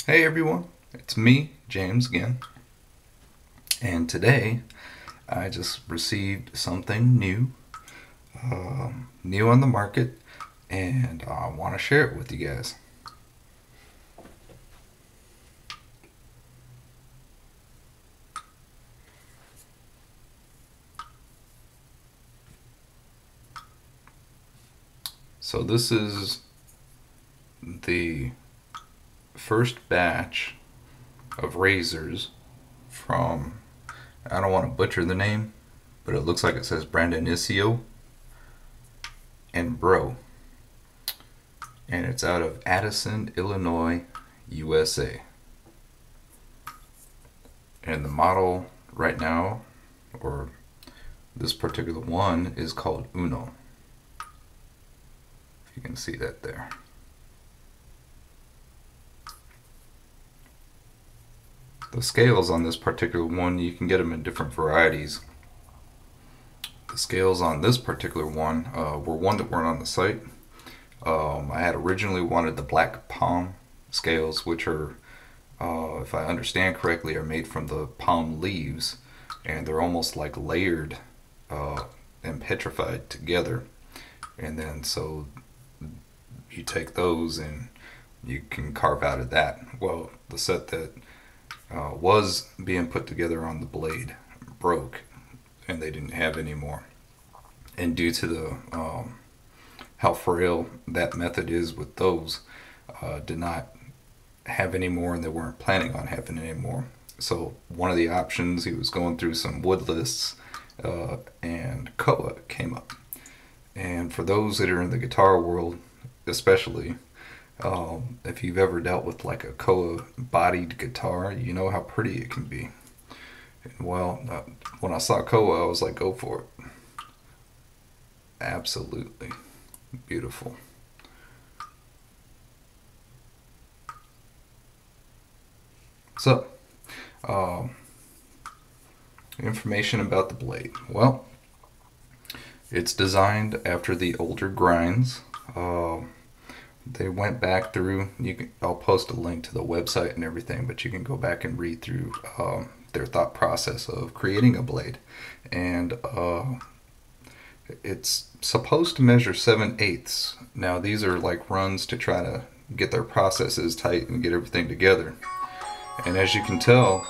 Hey everyone, it's me, James again, and today I just received something new on the market, and I want to share it with you guys. So this is the first batch of razors from, I don't want to butcher the name, but it looks like it says Brandonisio and Bro, and it's out of Addison, Illinois, USA. And the model right now, or this particular one, is called Uno. If you can see that there. The scales on this particular one, you can get them in different varieties. The scales on this particular one were one that weren't on the site. I had originally wanted the black palm scales, which are, if I understand correctly, are made from the palm leaves, and they're almost like layered and petrified together. And then so you take those and you can carve out of that. Well, the set that was being put together on the blade broke, and they didn't have any more. And due to the how frail that method is with those, did not have any more, and they weren't planning on having any more. So one of the options, he was going through some wood lists, and koa came up. And for those that are in the guitar world, especially, if you've ever dealt with like a koa bodied guitar, you know how pretty it can be. And well, when I saw koa, I was like, go for it. Absolutely beautiful. So, information about the blade. Well, it's designed after the older grinds. They went back through. I'll post a link to the website and everything, but you can go back and read through their thought process of creating a blade. And it's supposed to measure 7/8. Now these are like runs to try to get their processes tight and get everything together. And as you can tell,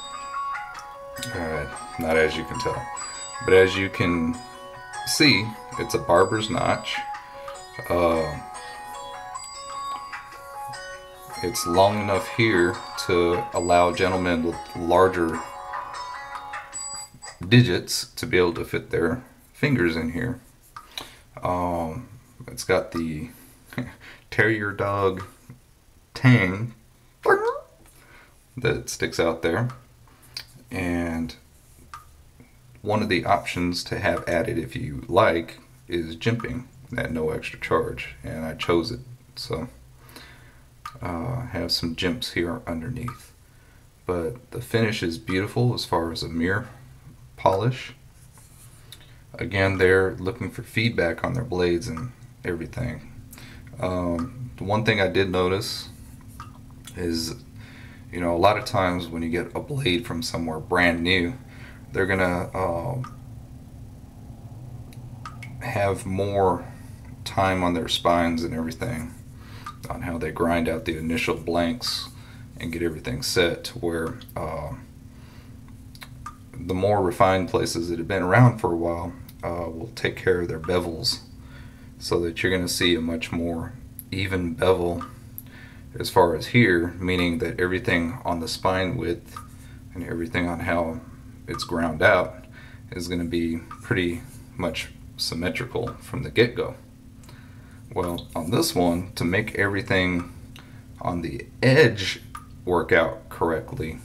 not as you can tell, but as you can see, it's a Barbers Notch. It's long enough here to allow gentlemen with larger digits to be able to fit their fingers in here. It's got the terrier dog tang that sticks out there, and one of the options to have added, if you like, is jimping at no extra charge, and I chose it. So have some jimps here underneath, but the finish is beautiful as far as a mirror polish. Again, they're looking for feedback on their blades and everything. The one thing I did notice is, a lot of times when you get a blade from somewhere brand new, they're gonna have more time on their spines and everything, on how they grind out the initial blanks and get everything set to where the more refined places that have been around for a while will take care of their bevels, so that you're going to see a much more even bevel as far as here, meaning that everything on the spine width and everything on how it's ground out is going to be pretty much symmetrical from the get-go. Well, on this one, to make everything on the edge work out correctly,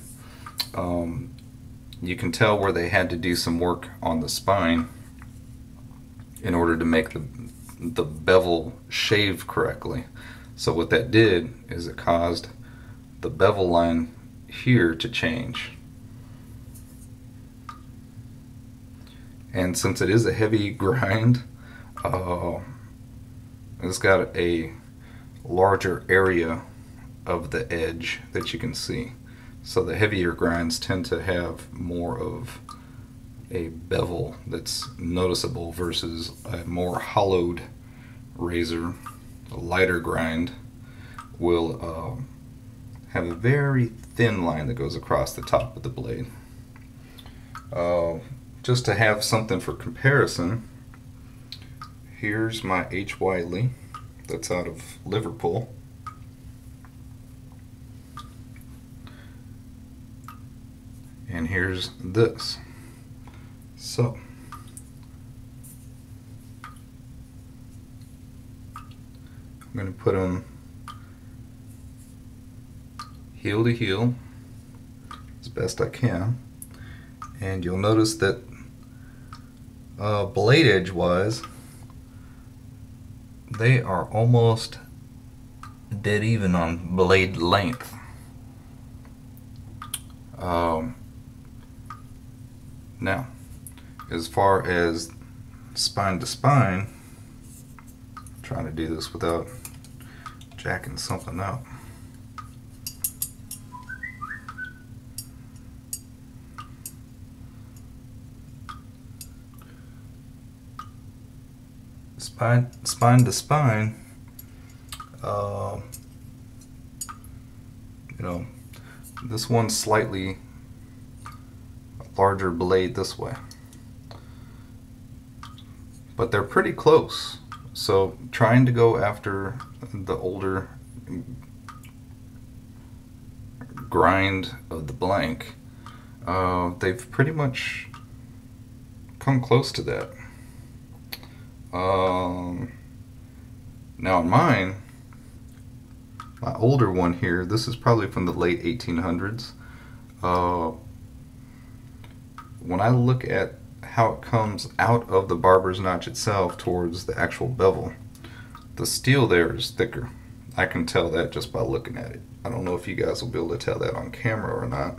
you can tell where they had to do some work on the spine in order to make the bevel shave correctly. So what that did is it caused the bevel line here to change. And since it is a heavy grind, it's got a larger area of the edge that you can see. So the heavier grinds tend to have more of a bevel that's noticeable versus a more hollowed razor. A lighter grind will have a very thin line that goes across the top of the blade. Just to have something for comparison, here's my H. Wiley that's out of Liverpool. And here's this. So I'm going to put them heel to heel as best I can, and you'll notice that blade edge wise they are almost dead even on blade length. Now, as far as spine to spine, I'm trying to do this without jacking something up. Spine to spine, you know, this one's slightly larger blade this way, but they're pretty close. So trying to go after the older grind of the blank, they've pretty much come close to that. Now in mine, my older one here, this is probably from the late 1800s. When I look at how it comes out of the barber's notch itself towards the actual bevel, the steel there is thicker. I can tell that just by looking at it. I don't know if you guys will be able to tell that on camera or not.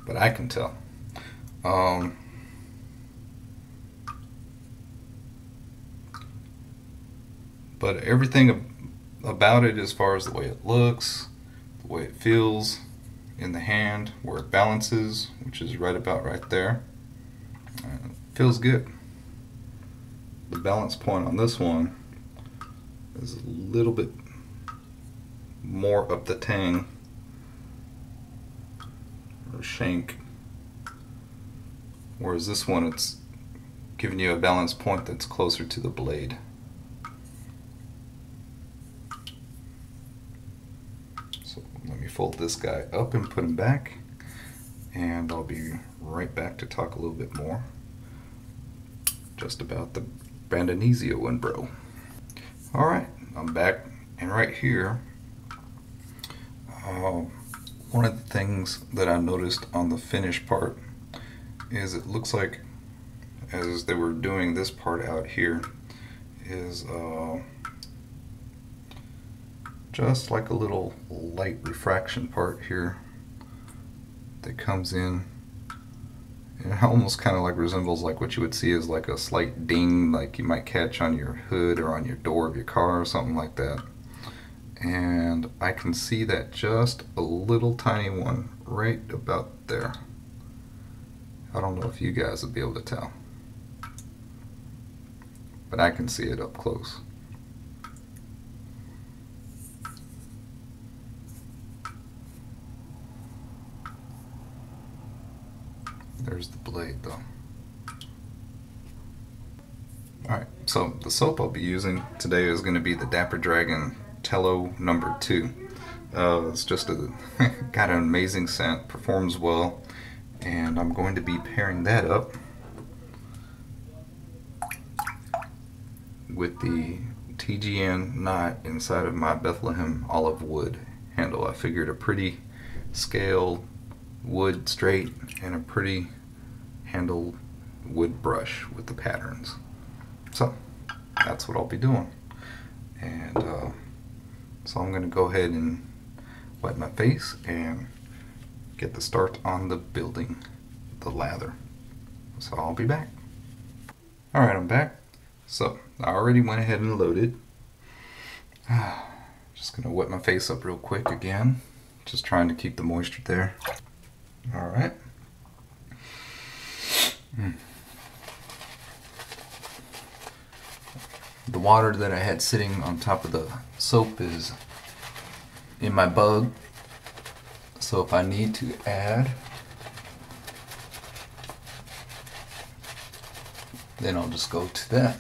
But I can tell. But everything about it, as far as the way it looks, the way it feels in the hand, where it balances, which is right about right there, feels good. The balance point on this one is a little bit more up the tang or shank, whereas this one, it's giving you a balance point that's closer to the blade. So let me fold this guy up and put him back, and I'll be right back to talk a little bit more just about the Brandonisio and Bro. Alright, I'm back, and right here, one of the things that I noticed on the finish part is it looks like, as they were doing this part out here, is just like a little light refraction part here that comes in. It almost kind of like resembles like what you would see as like a slight ding, like you might catch on your hood or on your door of your car or something like that. And I can see that just a little tiny one right about there. I don't know if you guys will be able to tell, but I can see it up close. There's the blade though. Alright, so the soap I'll be using today is going to be the Dapper Dragon Tallow number 2. It's just got an amazing scent, performs well, and I'm going to be pairing that up with the TGN knot inside of my Bethlehem Olive wood handle. I figured a pretty scale wood straight and a pretty handle wood brush with the patterns. So that's what I'll be doing. And so I'm going to go ahead and wipe my face and get the start on the building the lather. So I'll be back. Alright, I'm back. So I already went ahead and loaded. Just gonna wet my face up real quick again. Just trying to keep the moisture there. Alright. The water that I had sitting on top of the soap is in my bug. So if I need to add, then I'll just go to that.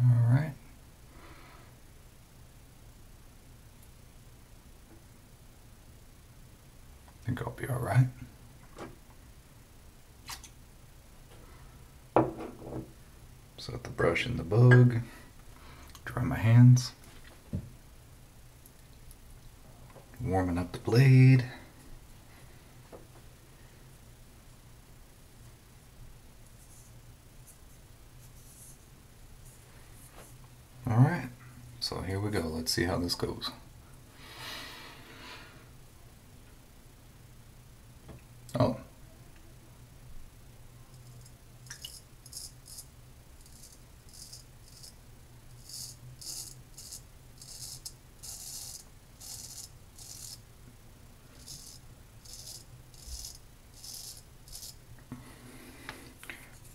Alright. I think I'll be alright. Set the brush in the bug, dry my hands, warming up the blade. Alright, so here we go. Let's see how this goes. Oh.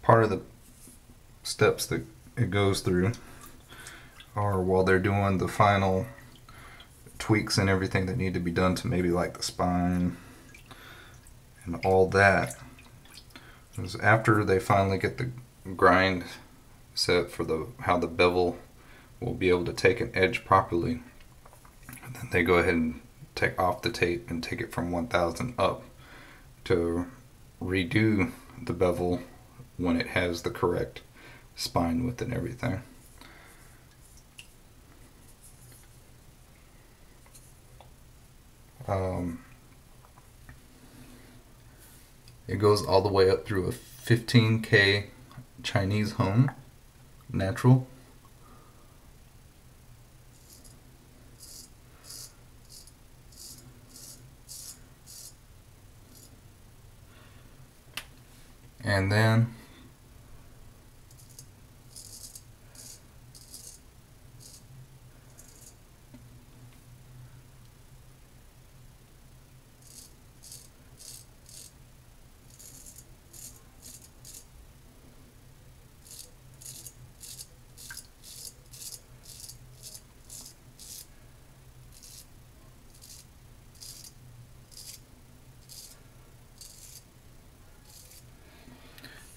Part of the steps that it goes through are while they're doing the final tweaks and everything that need to be done to maybe like the spine and all that, is after they finally get the grind set for the how the bevel will be able to take an edge properly, and then they go ahead and take off the tape and take it from 1000 up to redo the bevel when it has the correct spine width and everything. It goes all the way up through a 15K Chinese home, natural. And then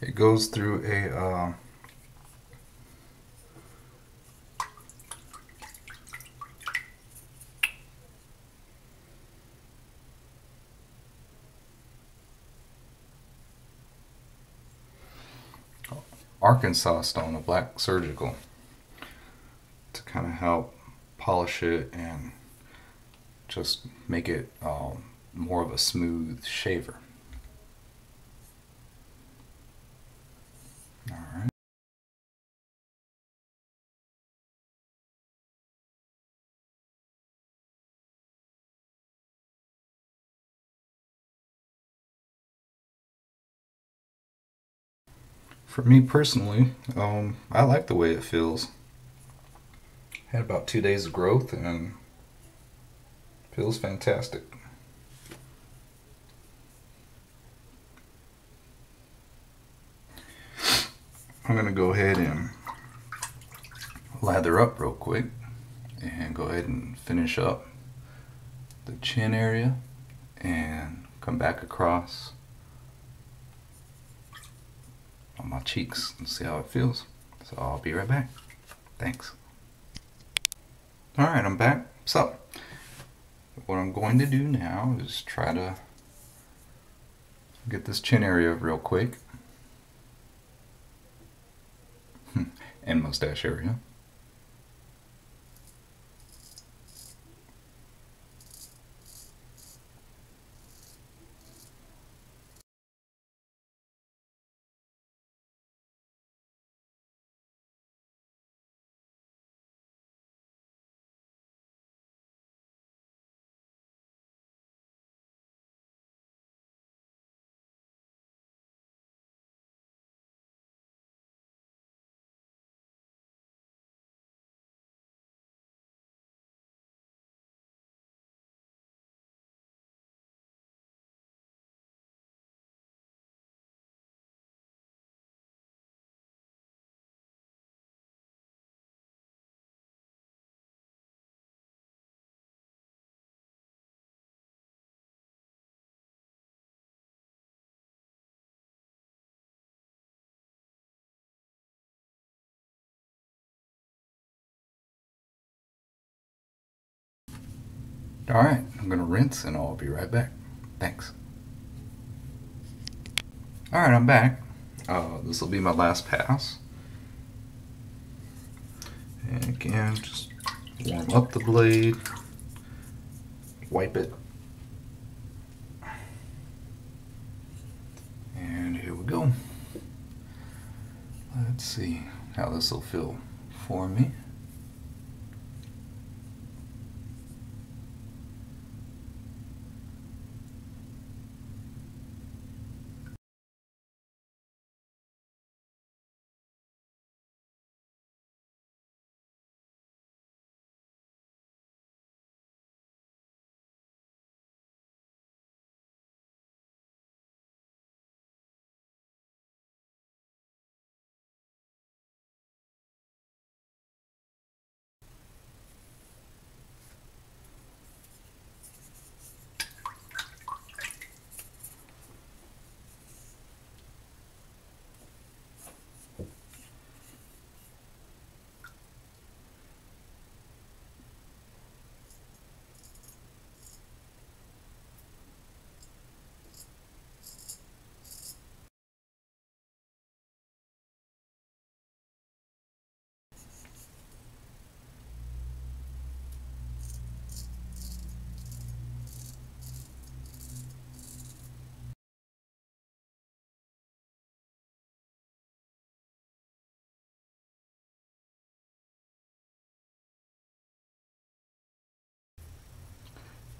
it goes through a Arkansas stone, a black surgical, to kind of help polish it and just make it more of a smooth shaver. All right. For me personally, I like the way it feels. Had about 2 days of growth and feels fantastic. I'm gonna go ahead and lather up real quick and go ahead and finish up the chin area and come back across on my cheeks and see how it feels. So I'll be right back. Thanks. Alright, I'm back. So what I'm going to do now is try to get this chin area real quick and mustache area. Alright, I'm going to rinse and I'll be right back. Thanks. Alright, I'm back. This will be my last pass. And again, just warm up the blade, wipe it, and here we go. Let's see how this will feel for me.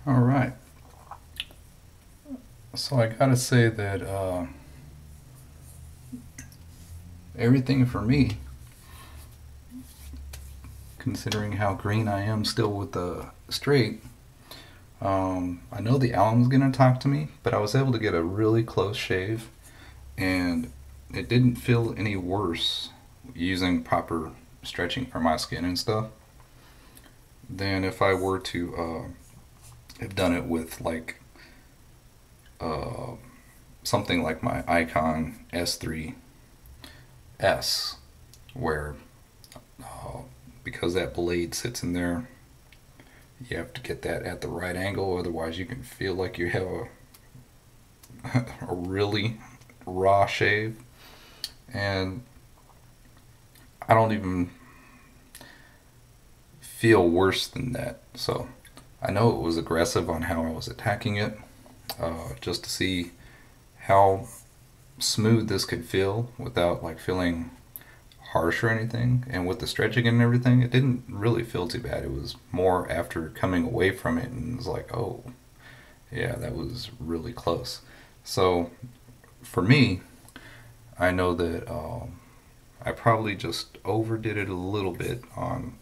Alright, so I gotta say that everything for me, considering how green I am still with the straight, I know the alum's gonna talk to me, but I was able to get a really close shave and it didn't feel any worse using proper stretching for my skin and stuff than if I were to have done it with like something like my Icon S3S, where because that blade sits in there, you have to get that at the right angle, otherwise you can feel like you have a really raw shave. And I don't even feel worse than that. So I know it was aggressive on how I was attacking it, just to see how smooth this could feel without like feeling harsh or anything. And with the stretching and everything, it didn't really feel too bad. It was more after coming away from it and it was like, oh yeah, that was really close. So for me, I know that I probably just overdid it a little bit on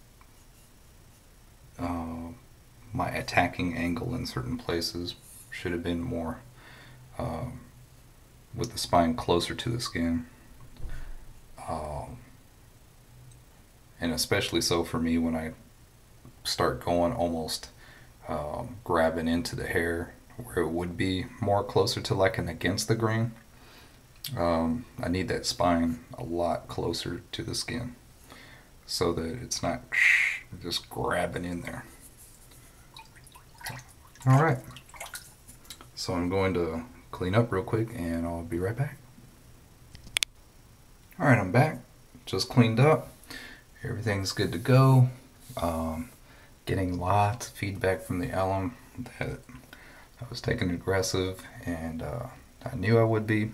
my attacking angle in certain places. Should have been more with the spine closer to the skin. And especially so for me when I start going almost grabbing into the hair where it would be more closer to like an against the grain. I need that spine a lot closer to the skin so that it's not just grabbing in there. Alright, so I'm going to clean up real quick and I'll be right back. Alright, I'm back. Just cleaned up. Everything's good to go. Getting lots of feedback from the alum that I was taking aggressive, and I knew I would be.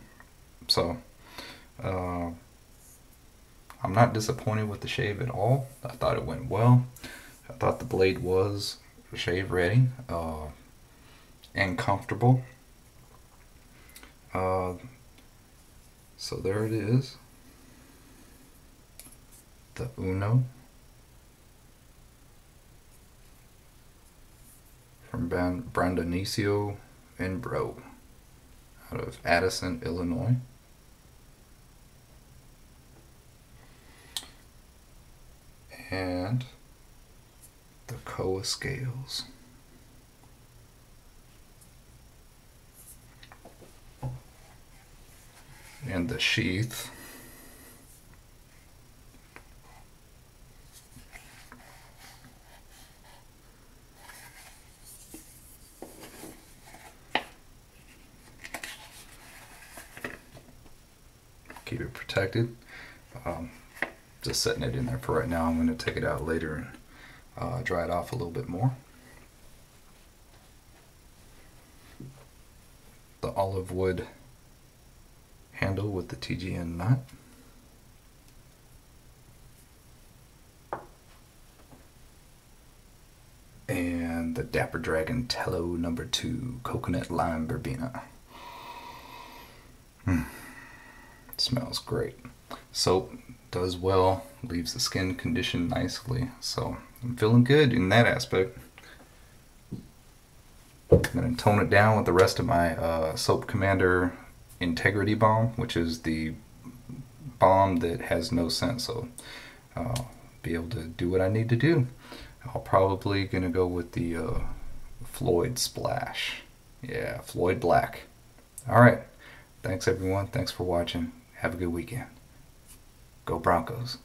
So I'm not disappointed with the shave at all. I thought it went well. I thought the blade was shave ready and comfortable. So there it is. The Uno from Brandonisio and Bro out of Addison, Illinois. And the Koa scales. And the sheath. protected. Just setting it in there for right now. I'm going to take it out later and dry it off a little bit more. The olive wood handle with the TGN nut. And the Dapper Dragon Tallow number 2 Coconut Lime Verbena. Smells great. Soap does well, leaves the skin conditioned nicely, so I'm feeling good in that aspect. I'm going to tone it down with the rest of my Soap Commander Integrity Balm, which is the balm that has no scent, so I'll be able to do what I need to do. I'll probably gonna go with the Floyd Splash. Yeah, Floyd Black. Alright, thanks everyone, thanks for watching. Have a good weekend. Go Broncos.